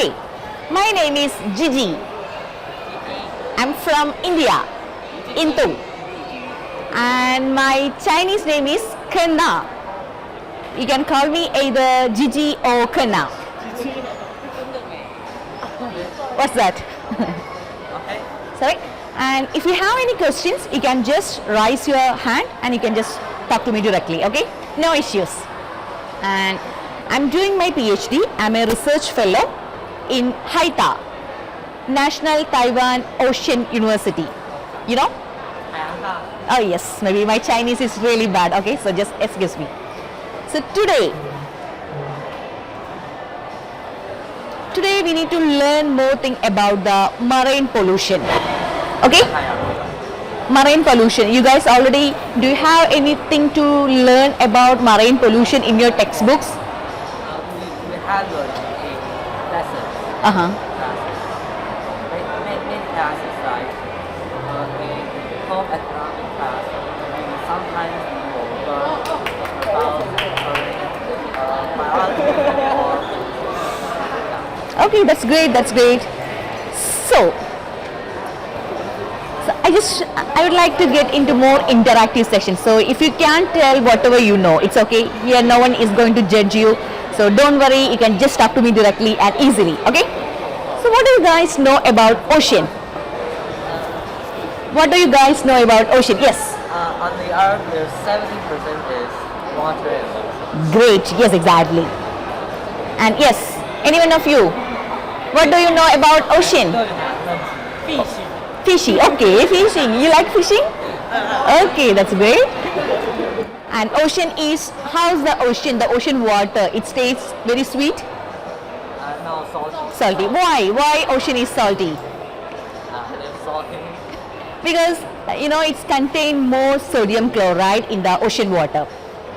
Okay, my name is Gigi. I'm from India, Intu. And my Chinese name is Kenna. You can call me either Gigi or Kenna. What's that? Okay. Sorry. And if you have any questions, you can just raise your hand and you can just talk to me directly, okay? No issues. And I'm doing my PhD. I'm a research fellow in HAITA, National Taiwan Ocean University. You know? Oh yes, maybe my Chinese is really bad, okay? So just excuse me. So today we need to learn more thing about the marine pollution. Okay? Marine pollution. You guys already, do you have anything to learn about marine pollution in your textbooks? We had a lesson. Many classes like in home economic class. Sometimes we will learn about biology or Okay, that's great, that's great. So I would like to get into more interactive sessions. So if you can't tell whatever you know, it's okay. Here no one is going to judge you. So don't worry, you can just talk to me directly and easily, okay? So what do you guys know about ocean? What do you guys know about ocean? Yes. on the earth there's 70% is water and ocean. Great, yes, exactly. And yes, any one of you, what do you know about ocean? Fishing. Fishing, okay, fishing. You like fishing? Okay, that's great. And ocean is, how's the ocean? The ocean water, it stays very sweet? No, salty. Salty. Why? Why ocean is salty? It's salty. Because it's contain more sodium chloride in the ocean water.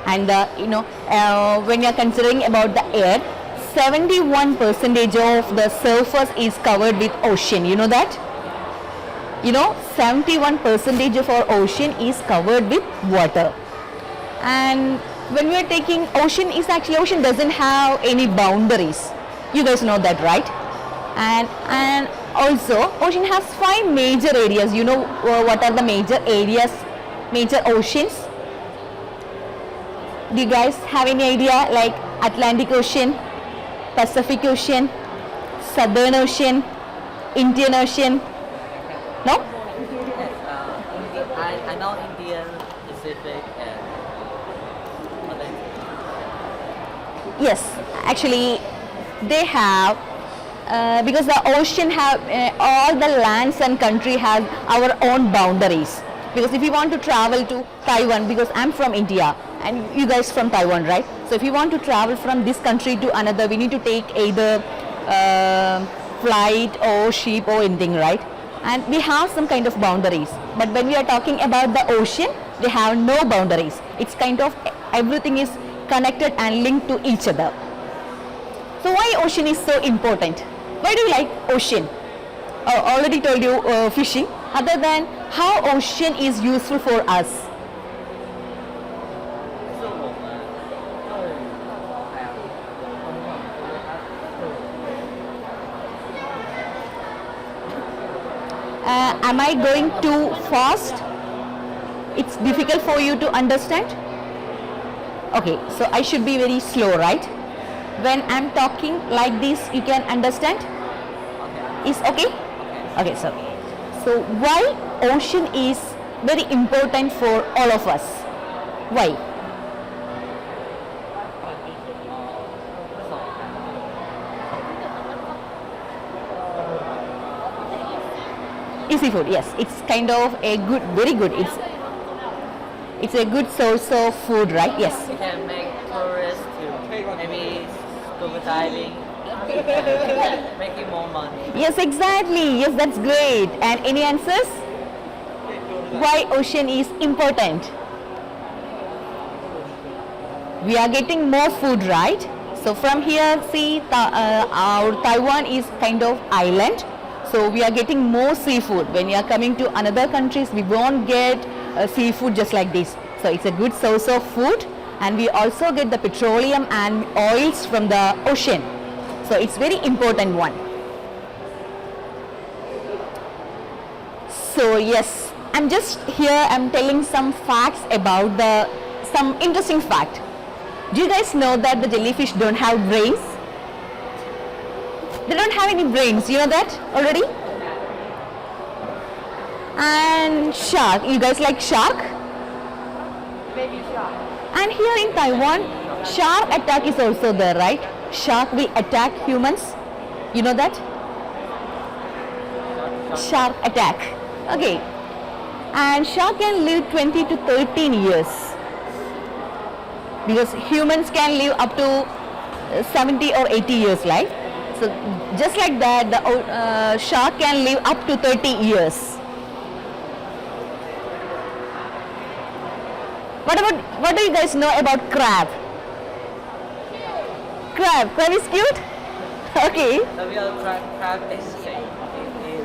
And when you're considering about the air, 71% of the surface is covered with ocean. You know that? 71% of our ocean is covered with water. And when we are taking ocean doesn't have any boundaries. You guys know that, right? And also ocean has 5 major areas. You know what are the major areas, major oceans? Do you guys have any idea? Like Atlantic Ocean, Pacific Ocean, Southern Ocean, Indian Ocean? No? I know Indian, Pacific, and Atlantic. Yes, actually they have because the ocean have all the lands and country have our own boundaries. Because if you want to travel to Taiwan, because I'm from India and you guys from Taiwan, right? So if you want to travel from this country to another, we need to take either flight or ship or anything, right? And we have some kind of boundaries. But when we are talking about the ocean, they have no boundaries. It's kind of everything is connected and linked to each other. So why ocean is so important? Why do you like ocean? Already told you fishing. Other than how ocean is useful for us? Am I going too fast? It's difficult for you to understand? Okay, so I should be very slow, right? When I'm talking like this, you can understand? Is okay? Okay, so why ocean is very important for all of us? Why? Easy food, yes. It's kind of a good, very good. It's a good source of food, right? Yes. You can make tourists to maybe scuba diving, making more money. Yes, exactly. Yes, that's great. And any answers? Why ocean is important? We are getting more food, right? So from here, see, our Taiwan is kind of island. So we are getting more seafood. When you are coming to another countries, we won't get seafood just like this. So it's a good source of food, and we also get the petroleum and oils from the ocean. So it's very important one. So yes, I'm just here, I'm telling some facts about some interesting fact. Do you guys know that the jellyfish don't have brains? They don't have any brains, you know that already? And shark, you guys like shark? Baby shark. And here in Taiwan, shark attack is also there, right? Shark will attack humans, you know that? Shark attack, okay. And shark can live 20 to 13 years. Because humans can live up to 70 or 80 years, right? So just like that, the shark can live up to 30 years. What do you guys know about crab? Crab is cute? Okay. The real crab is the same.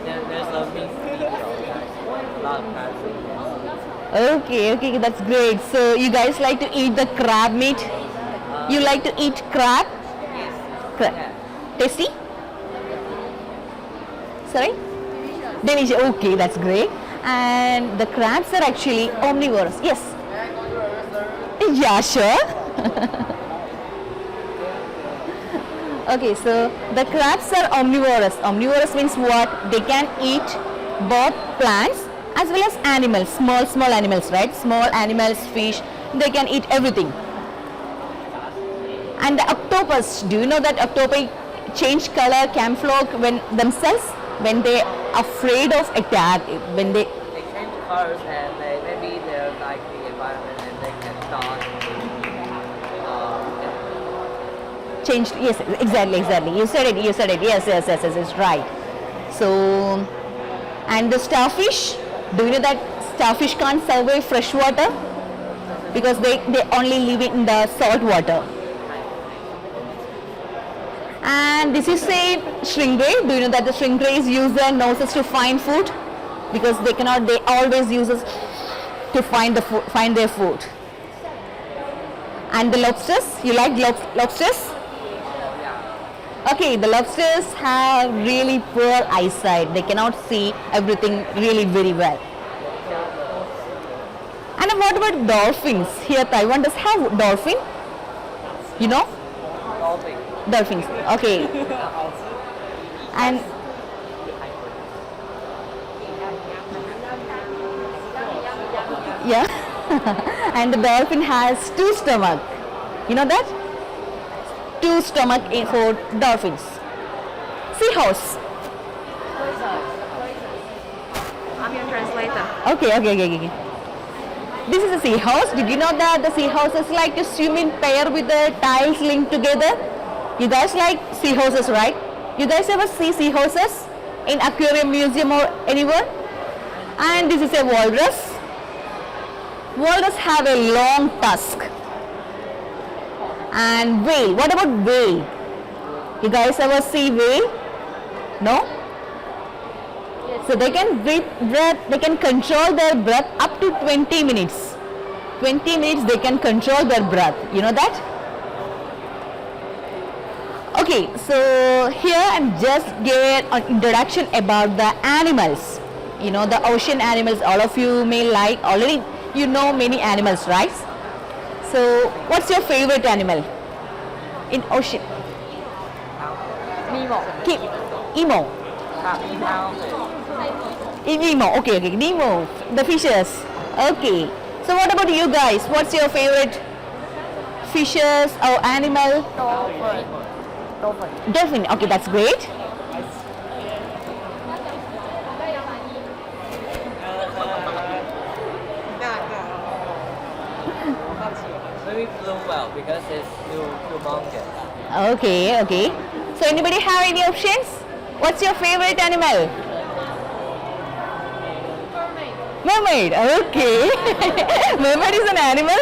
There's a big a lot of crabs in there. Okay, that's great. So you guys like to eat the crab meat? You like to eat crab? Yes. Crab. Yeah. Tasty? Sorry? Delicious. Okay, that's great. And the crabs are actually omnivorous. Yes. Yeah, sure. Okay, so the crabs are omnivorous. Omnivorous means what? They can eat both plants as well as animals, small animals, right? Small animals, fish, they can eat everything. And the octopus, do you know that octopi change color, camouflage when they are afraid of attack, when they change colors and maybe they're like the environment and they can start changed. Yes, exactly. You said it. Yes, it's right. So, and the starfish, do you know that starfish can't survive fresh water because they only live in the salt water. And this is a stingray. Do you know that the stingrays use their noses to find food because they always use us to find their food. And the lobsters, you like lobsters? Okay, the lobsters have really poor eyesight. They cannot see everything really very well. And what about dolphins? Here Taiwan does have dolphin. You know? Dolphins. Okay. And yeah. And the dolphin has 2 stomachs. You know that? 2 stomachs for dolphins. Seahorse. I'm your translator. Okay. This is a seahorse. Did you know that the seahorses like to swim in pair with the tails linked together? You guys like seahorses, right? You guys ever see seahorses in aquarium museum or anywhere? And this is a walrus. Walrus have a long tusk. And whale. What about whale? You guys ever see whale? No? So they can they can control their breath up to 20 minutes. 20 minutes they can control their breath. You know that? Okay, so here I'm just giving an introduction about the animals. You know, the ocean animals, all of you may like, already you know many animals, right? So what's your favorite animal in ocean? Nemo. Emo. Nemo. Okay. Nemo. The fishes. Okay. So what about you guys? What's your favorite fishes or animal? Dolphin. Okay, that's great. Maybe blue whale because it's humongous. Okay. So anybody have any options? What's your favorite animal? Mermaid. Okay. Mermaid is an animal.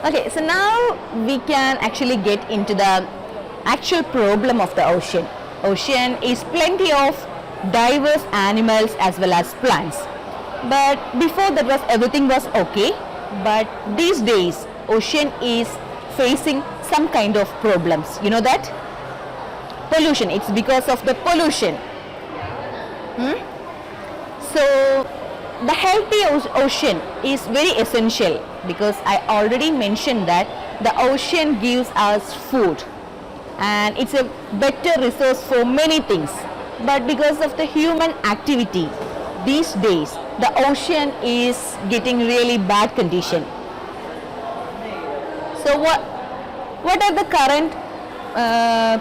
Okay, so now we can actually get into the actual problem of the ocean. Ocean is plenty of diverse animals as well as plants. But before that everything was okay. But these days ocean is facing some kind of problems. You know that? Pollution. It's because of the pollution. So the healthy ocean is very essential because I already mentioned that the ocean gives us food and it's a better resource for many things. But because of the human activity, these days the ocean is getting really bad condition. So what are the current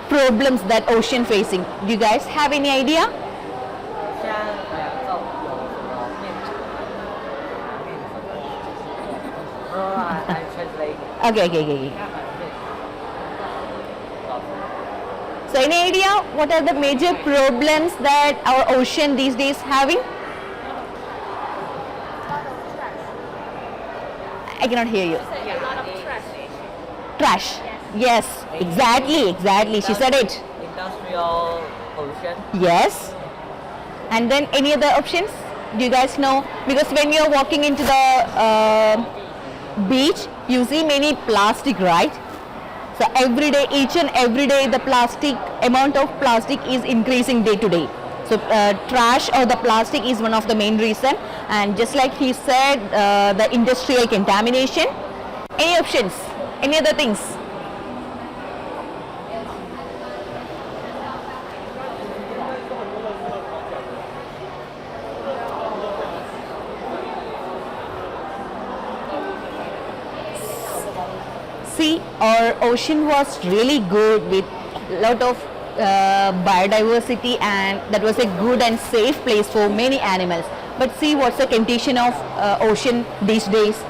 problems that ocean facing? Do you guys have any idea? 现在这种有什么面什么？I translate. Okay. So any idea what are the major problems that our ocean these days having? I cannot hear you. A lot of trash. Trash. Yes, exactly. She said it. Industrial pollution. Yes. And then any other options? Do you guys know? Because when you're walking into the beach, you see many plastic, right? So each and every day the amount of plastic is increasing day to day. So trash or the plastic is one of the main reason. And just like he said, the industrial contamination. Any options? Any other things? See, our ocean was really good with a lot of biodiversity, and that was a good and safe place for many animals. But see what's the condition of ocean these days.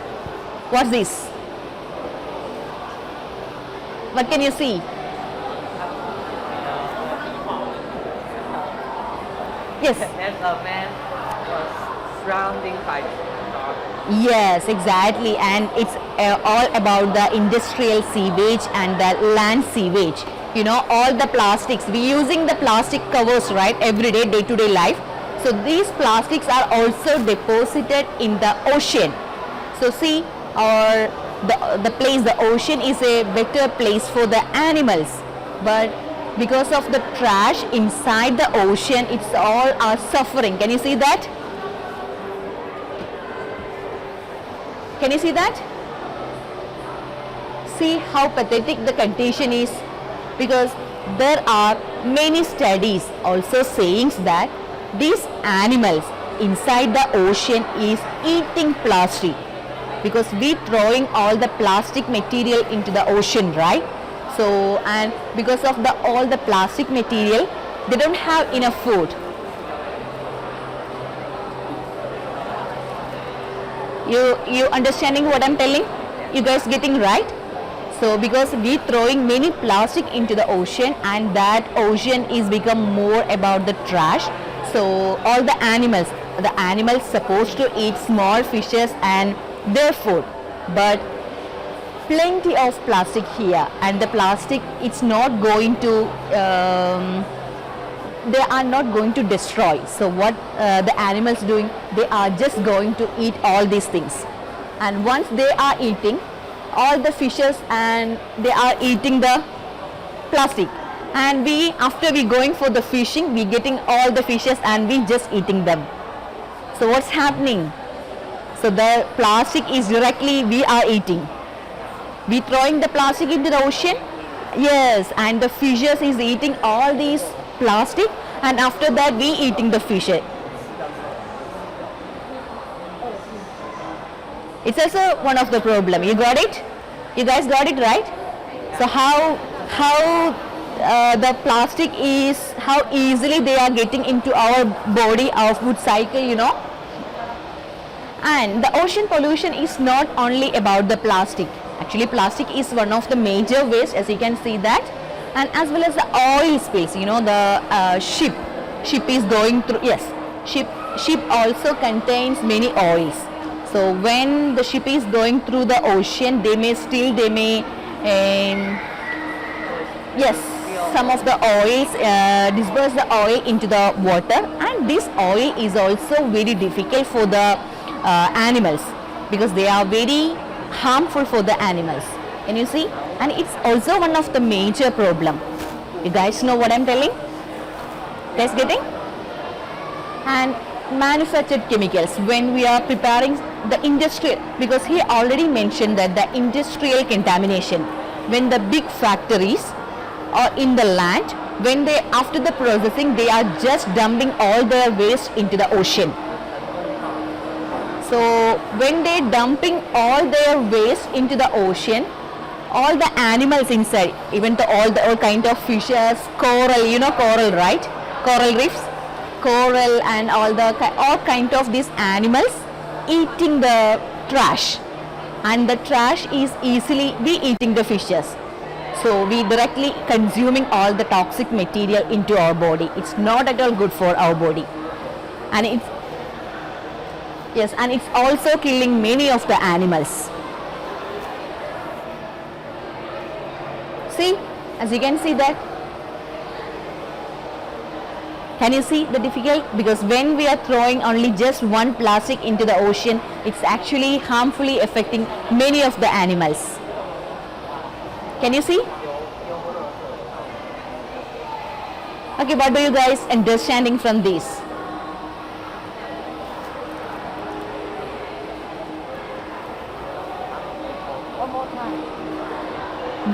What's this? What can you see? Yes. There's a man surrounding by garbage. Yes, exactly, and it's all about the industrial sewage and the land sewage. You know, all the plastics, we using the plastic covers, right, every day, day-to-day life. So these plastics are also deposited in the ocean. So see, the place, the ocean is a better place for the animals, but because of the trash inside the ocean, it's all are suffering. Can you see that? Can you see that? See how pathetic the condition is, because there are many studies also saying that these animals inside the ocean is eating plastic, because we throwing all the plastic material into the ocean, right? So, and because of all the plastic material, they don't have enough food. You understanding what I'm telling? You guys getting right? So because we throwing many plastic into the ocean, and that ocean is become more about the trash. So all the animals supposed to eat small fishes and their food, but plenty of plastic here, and the plastic, it's not going to they are not going to destroy. So what the animals doing, they are just going to eat all these things, and once they are eating all the fishes and they are eating the plastic, and after we going for the fishing, we getting all the fishes and we just eating them. So what's happening? So the plastic is directly we are eating. We throwing the plastic into the ocean, yes, and the fishes is eating all these plastic, and after that we eating the fish. It's also one of the problem. You got it? You guys got it, right? So how the plastic is, how easily they are getting into our body, our food cycle, you know. And the ocean pollution is not only about the plastic. Actually, plastic is one of the major waste, as you can see that, and as well as the oil space. You know, the ship is going through. Yes, ship also contains many oils. So when the ship is going through the ocean, yes, some of the oils disperse the oil into the water, and this oil is also very difficult for the animals, because they are very harmful for the animals. Can you see? and it's also one of the major problem. You guys know what I'm telling? Guys getting? And manufactured chemicals, when we are preparing the industrial, because he already mentioned that the industrial contamination, when the big factories are in the land, when they after the processing they are just dumping all their waste into the ocean. So when they dumping all their waste into the ocean, all the animals inside, even the all kind of fishes, coral, you know coral, right? Coral reefs, coral and all kind of these animals eating the trash, and the trash is easily be eating the fishes. So we directly consuming all the toxic material into our body. It's not at all good for our body, and it's yes, and it's also killing many of the animals. See, as you can see that. Can you see the difficult? Because when we are throwing only just one plastic into the ocean, it's actually harmfully affecting many of the animals. Can you see? Okay, what do you guys understanding from this?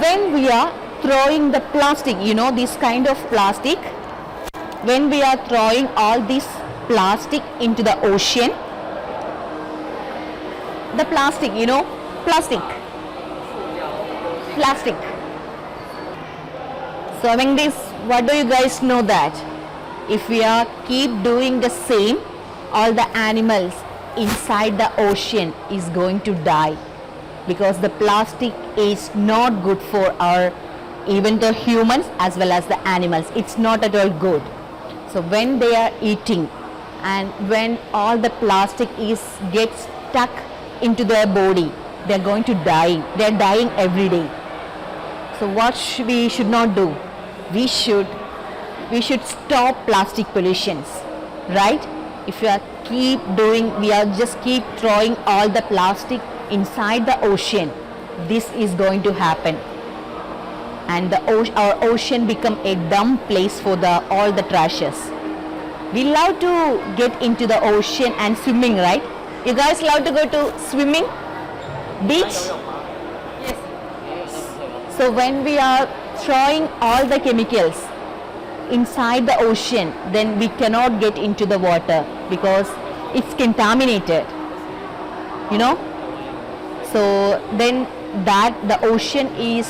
When we are throwing the plastic, you know, this kind of plastic, when we are throwing all this plastic into the ocean, the plastic, you know, plastic. So having this, what do you guys know that if we are keep doing the same, all the animals inside the ocean is going to die, because the plastic is not good for our, even the humans as well as the animals. It's not at all good. So when they are eating, and when all the plastic is gets stuck into their body, they are going to die. They are dying every day. So what we should not do? We should stop plastic pollutions, right? If we are keep doing, we are just keep throwing all the plastic inside the ocean, this is going to happen, and our ocean become a dumb place for all the trashes. We love to get into the ocean and swimming, right? You guys love to go to swimming, beach? So when we are throwing all the chemicals inside the ocean, then we cannot get into the water because it's contaminated, you know. So then that the ocean is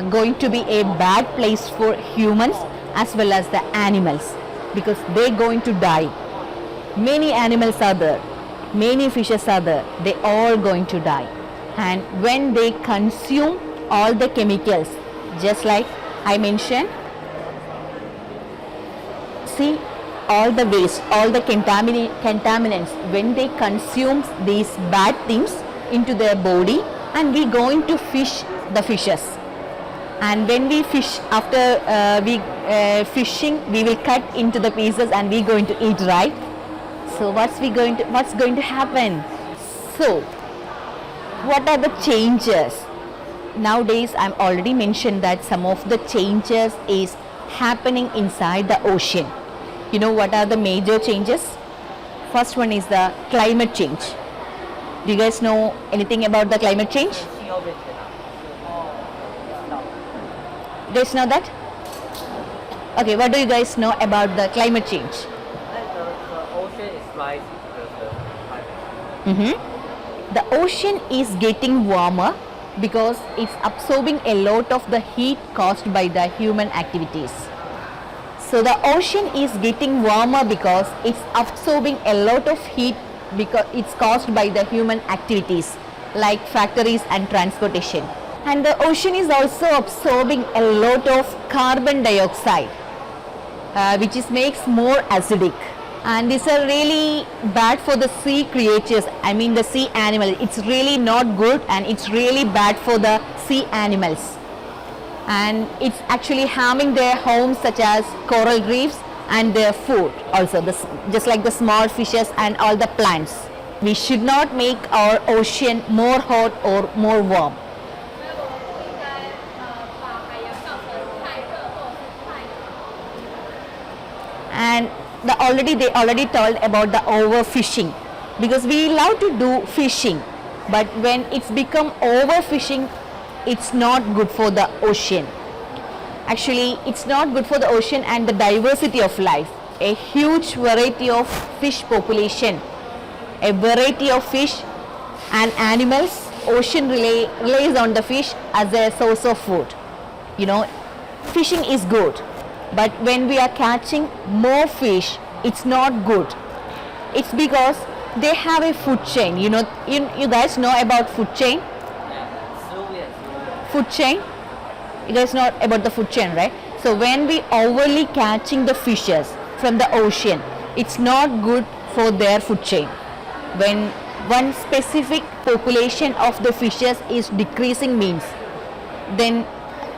going to be a bad place for humans as well as the animals, because they're going to die. Many animals are there, many fishes are there, they all going to die. And when they consume all the chemicals, just like I mentioned, see, all the waste, all the contaminants, when they consume these bad things into their body, and we going to fish the fishes, and when we fish, after fishing, we will cut into the pieces and we going to eat, right? So what's going to happen? So what are the changes? Nowadays I'm already mentioned that some of the changes is happening inside the ocean. You know what are the major changes? First one is the climate change. Do you guys know anything about the climate change? Do you guys know that? Okay, what do you guys know about the climate change? The ocean is rising because of climate. The ocean is getting warmer because it's absorbing a lot of the heat caused by the human activities. So the ocean is getting warmer because it's absorbing a lot of heat because it's caused by the human activities like factories and transportation. And the ocean is also absorbing a lot of carbon dioxide, which makes more acidic. And these are really bad for the sea creatures, I mean the sea animals. It's really not good, and it's really bad for the sea animals. And it's actually harming their homes such as coral reefs and their food also, just like the small fishes and all the plants. We should not make our ocean more hot or more warm. And they already told about the overfishing, because we love to do fishing, but when it's become overfishing, it's not good for the ocean. Actually, it's not good for the ocean and the diversity of life. A huge variety of fish population, a variety of fish and animals. Ocean relies on the fish as a source of food. Fishing is good, but when we are catching more fish, it's not good. It's because they have a food chain. You guys know about food chain? Food chain? You guys know about the food chain, right? So when we overly catching the fishes from the ocean, it's not good for their food chain. When one specific population of the fishes is decreasing means, then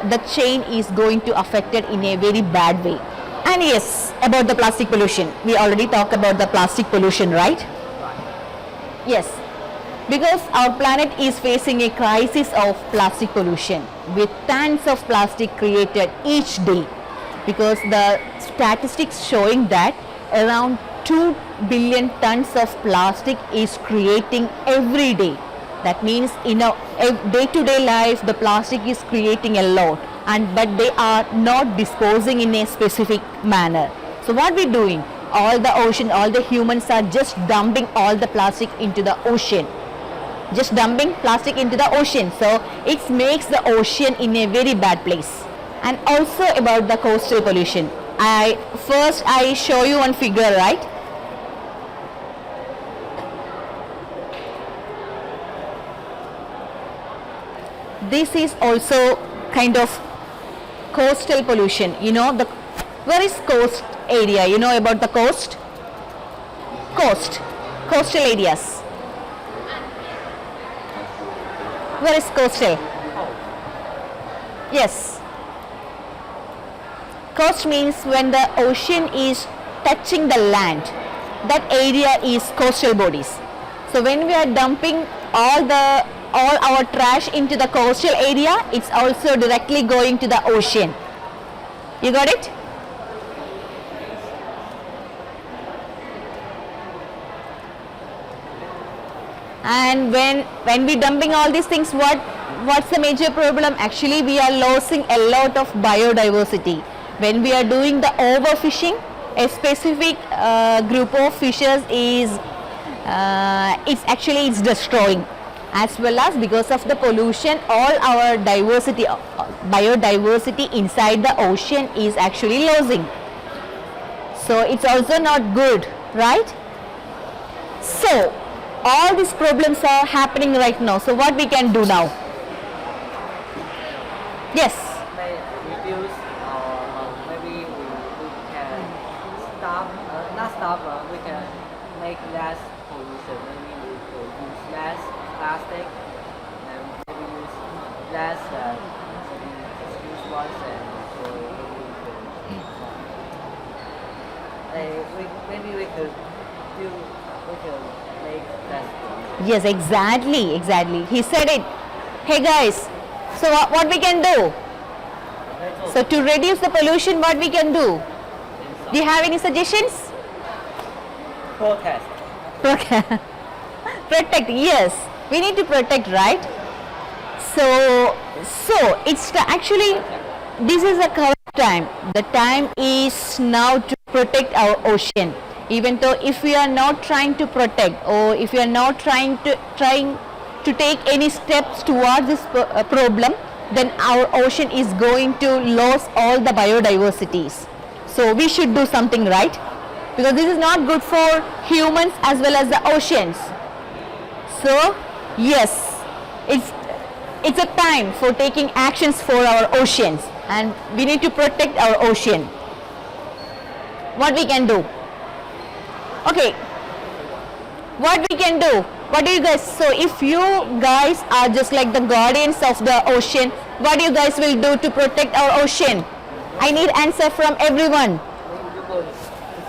the chain is going to affect it in a very bad way. And yes, about the plastic pollution. We already talked about the plastic pollution, right? Yes. Because our planet is facing a crisis of plastic pollution with tons of plastic created each day. Because the statistics showing that around 2 billion tons of plastic is creating every day. That means in a day-to-day life, the plastic is creating a lot, but they are not disposing in a specific manner. So what we're doing, all the ocean, all the humans are just dumping all the plastic into the ocean. Just dumping plastic into the ocean. So it makes the ocean in a very bad place. And also about the coastal pollution. First I show you one figure, right? This is also kind of coastal pollution. Where is coast area? You know about the coast? Coastal areas. Where is coastal? Yes. Coast means when the ocean is touching the land, that area is coastal bodies. So when we are dumping all our trash into the coastal area, it's also directly going to the ocean. You got it? And when we dumping all these things, what's the major problem? Actually, we are losing a lot of biodiversity. When we are doing the overfishing, a specific group of fishes it's destroying. As well as because of the pollution, all our biodiversity inside the ocean is actually losing. So it's also not good, right? So all these problems are happening right now. So what we can do now? Yes. Reduce, maybe we can not stop, we can make less pollution. Maybe we will use less plastic and maybe use less use ones, and so maybe we could make less pollution. Yes, exactly. He said it. Hey guys, so what we can do? So to reduce the pollution, what we can do? Do you have any suggestions? Protest. Protect, yes. We need to protect, right? So it's actually, this is the correct time. The time is now to protect our ocean. Even though if we are not trying to protect, or if we are not trying to take any steps towards this problem, then our ocean is going to lose all the biodiversities. So we should do something, right? Because this is not good for humans as well as the oceans. So yes, it's a time for taking actions for our oceans, and we need to protect our ocean. What we can do? Okay, what we can do? What do you guys, so if you guys are just like the guardians of the ocean, what you guys will do to protect our ocean? I need answer from everyone.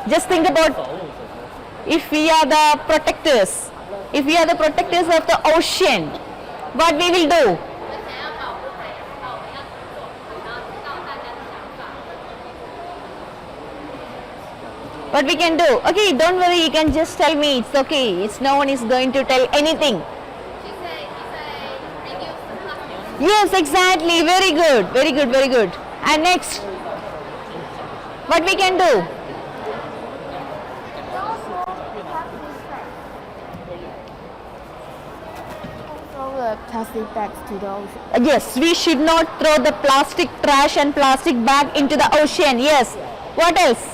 Just think about, if we are the protectors, of the ocean, what we will do? What we can do? Okay, don't worry, you can just tell me. It's okay. It's no one is going to tell anything. Yes, exactly. Very good. Very good. Very good. And next, what we can do? Throw the plastic bags to the ocean. Yes, we should not throw the plastic trash and plastic bag into the ocean. Yes. What else?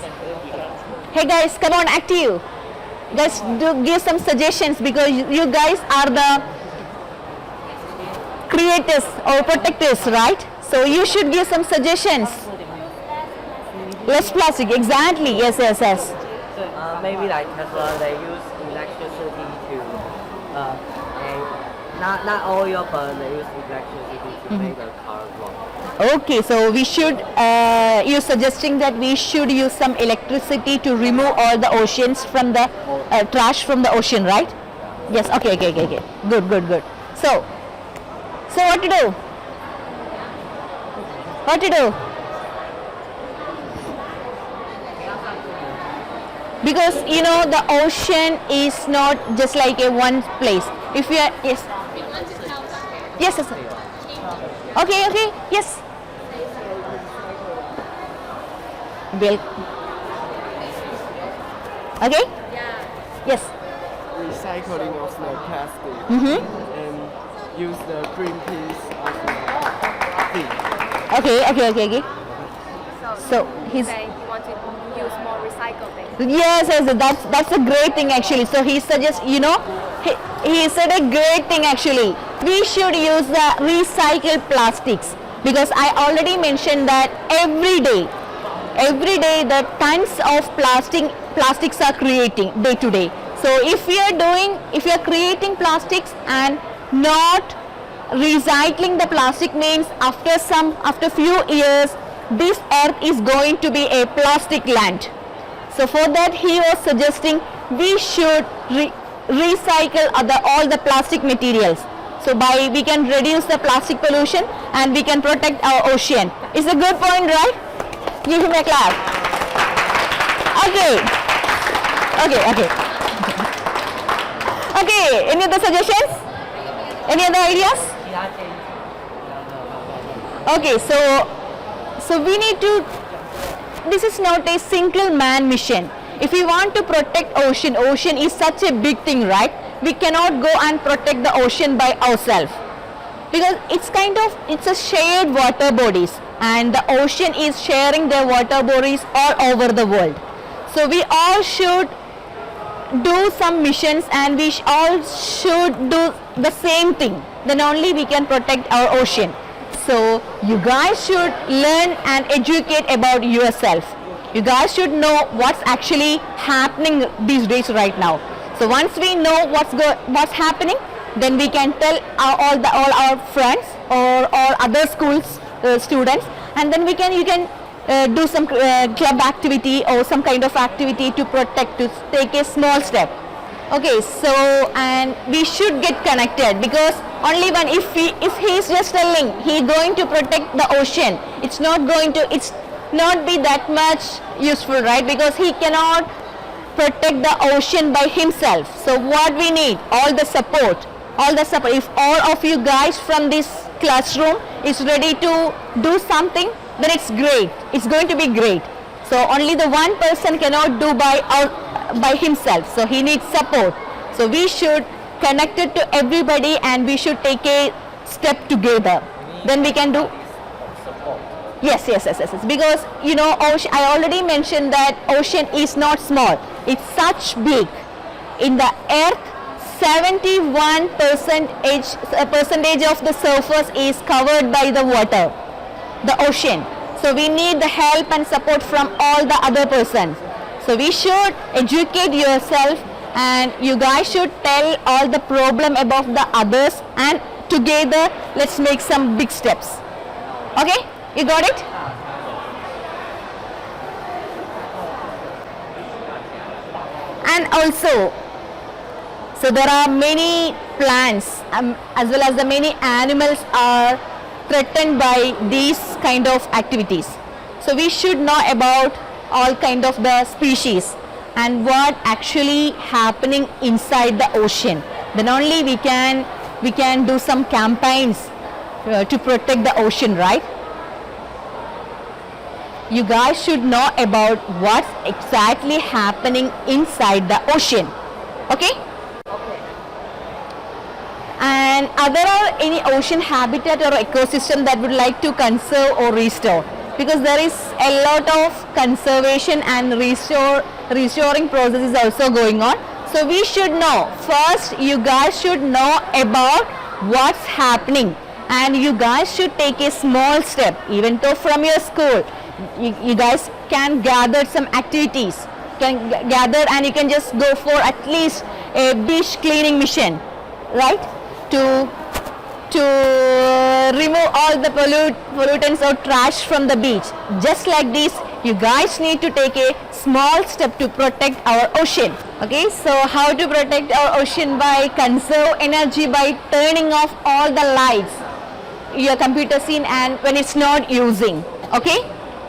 Hey guys, come on, active. Guys, do give some suggestions because you guys are the creators or protectors, right? So you should give some suggestions. Less plastic, exactly. Yes, yes, yes. Maybe like Tesla, they use electricity to, not oil, but they use electricity to make the car run. Okay, so we should, you're suggesting that we should use some electricity to remove all the oceans from the trash from the ocean, right? Yes, okay. Good. So what to do? What to do? Because you know the ocean is not just like a one place. If we are, yes. Yes. Okay, yes. Bill. Okay? Yes. Recycling of the plastic and use the green piece of the thing. Okay. So he's say you want to use more recycled things. yes, that's a great thing actually. So he suggests, you know, he said a great thing actually. We should use the recycled plastics because I already mentioned that every day the tons of plastics are creating day to day. So if we are creating plastics and not recycling the plastic, means after few years this earth is going to be a plastic land. So for that he was suggesting we should recycle all the plastic materials. So we can reduce the plastic pollution and we can protect our ocean. It's a good point, right? Give him a clap. Okay. Okay, any other suggestions? Any other ideas? Okay, so we need to, this is not a single man mission. If we want to protect ocean is such a big thing, right? We cannot go and protect the ocean by ourselves because it's a shared water bodies and the ocean is sharing their water bodies all over the world. So we all should do some missions and we all should do the same thing. Then only we can protect our ocean. So you guys should learn and educate about yourself. You guys should know what's actually happening these days right now. So once we know what's happening, then we can tell all our friends or other schools students, and then you can do some club activity or some kind of activity to protect, to take a small step. Okay, so and we should get connected because only when if he is just telling he going to protect the ocean, it's not be that much useful, right? Because he cannot protect the ocean by himself. So what we need, all the support. If all of you guys from this classroom is ready to do something, then it's great. It's going to be great. So only the one person cannot do by himself. So he needs support. So we should connect it to everybody and we should take a step together. Then we can do. Yes. Because you know, ocean, I already mentioned that ocean is not small. It's such big. In the earth, 71% percentage of the surface is covered by the water, the ocean. So we need the help and support from all the other persons. So we should educate yourself and you guys should tell all the problem about the others and together let's make some big steps. Okay? You got it? And also, so there are many plants as well as the many animals are threatened by these kind of activities. So we should know about all kind of the species. and what actually happening inside the ocean. Then only we can do some campaigns to protect the ocean, right? You guys should know about what's exactly happening inside the ocean. Okay? And are there any ocean habitat or ecosystem that would like to conserve or restore? Because there is a lot of conservation and restoring processes also going on. So we should know. First, you guys should know about what's happening, and you guys should take a small step. Even though from your school, you guys can gather some activities. Can gather and you can just go for at least a beach cleaning mission, right? To remove all the pollutants or trash from the beach. Just like this, you guys need to take a small step to protect our ocean. Okay, so how to protect our ocean? By conserve energy by turning off all the lights your computer scene and when it's not using. Okay,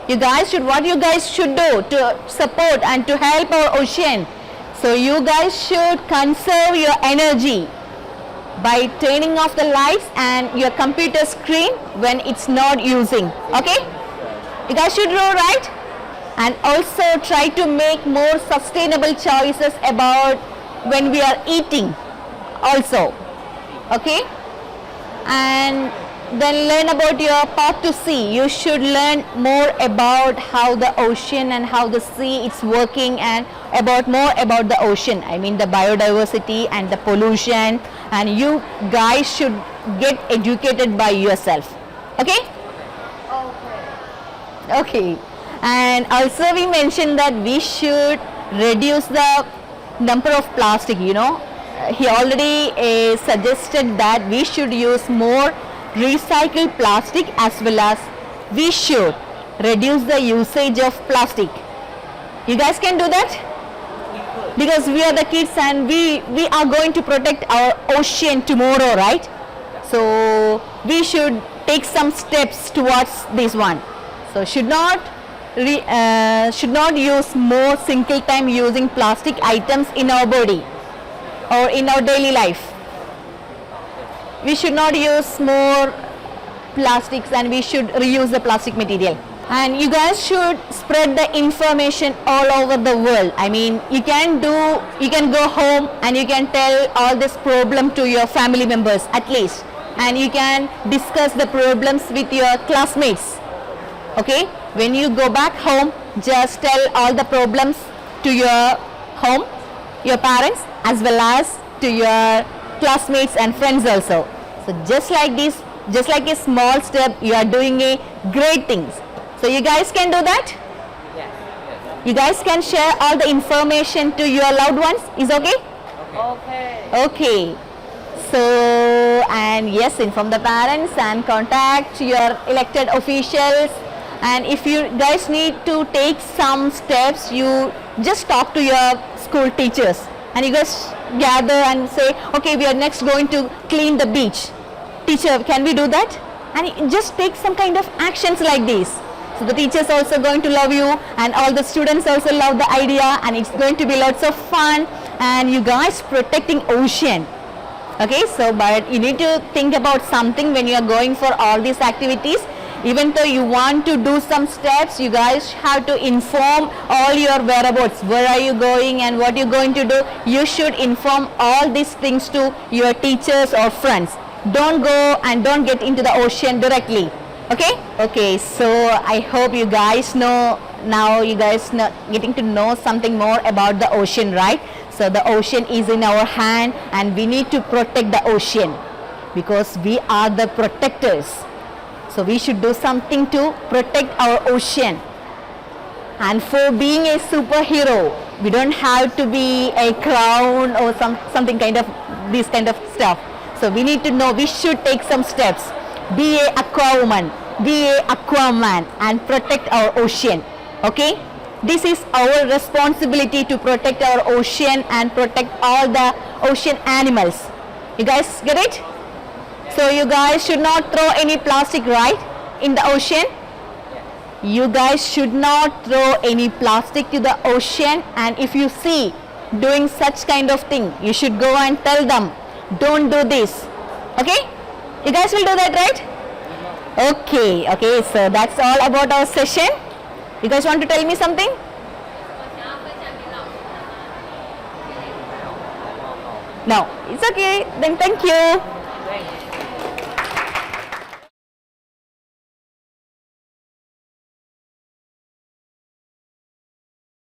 what you guys should do to support and to help our ocean. So you guys should conserve your energy by turning off the lights and your computer screen when it's not using. Okay, you guys should do, right? And also try to make more sustainable choices about when we are eating also. Okay, and then learn about your path to sea. You should learn more about how the ocean and how the sea is working, and more about the ocean. I mean the biodiversity and the pollution, and you guys should get educated by yourself. Okay? Okay. And also we mentioned that we should reduce the number of plastic, you know. He already suggested that we should use more recycled plastic, as well as we should reduce the usage of plastic. You guys can do that? Because we are the kids and we are going to protect our ocean tomorrow, right? So we should take some steps towards this one. So should not use more single time using plastic items in our body or in our daily life. We should not use more plastics and we should reuse the plastic material. And you guys should spread the information all over the world. I mean, you can go home and you can tell all this problem to your family members at least, and you can discuss the problems with your classmates. Okay, when you go back home, just tell all the problems to your home, your parents, as well as to your classmates and friends also. So just like this, just like a small step, you are doing a great things. So you guys can do that? Yes. You guys can share all the information to your loved ones. Is okay? Okay. So, and yes, inform the parents and contact your elected officials. And if you guys need to take some steps, you just talk to your school teachers and you guys gather and say, okay, we are next going to clean the beach. Teacher, can we do that? And just take some kind of actions like this. So the teachers also going to love you, and all the students also love the idea, and it's going to be lots of fun, and you guys protecting ocean. Okay, so but you need to think about something when you are going for all these activities. Even though you want to do some steps, you guys have to inform all your whereabouts. Where are you going and what you're going to do? You should inform all these things to your teachers or friends. Don't go and don't get into the ocean directly. Okay, so I hope you guys know now. You guys know, getting to know something more about the ocean, right? So the ocean is in our hand and we need to protect the ocean because we are the protectors. So we should do something to protect our ocean. And for being a superhero, we don't have to be a clown or something kind of this kind of stuff. So we need to know, we should take some steps. Be a aqua woman, be a aquaman, and protect our ocean. Okay? This is our responsibility to protect our ocean and protect all the ocean animals. You guys get it? So you guys should not throw any plastic, right, in the ocean? You guys should not throw any plastic to the ocean, and if you see doing such kind of thing, you should go and tell them, don't do this. Okay? You guys will do that, right? Okay, okay, so that's all about our session. You guys want to tell me something? No, it's okay. Then thank you.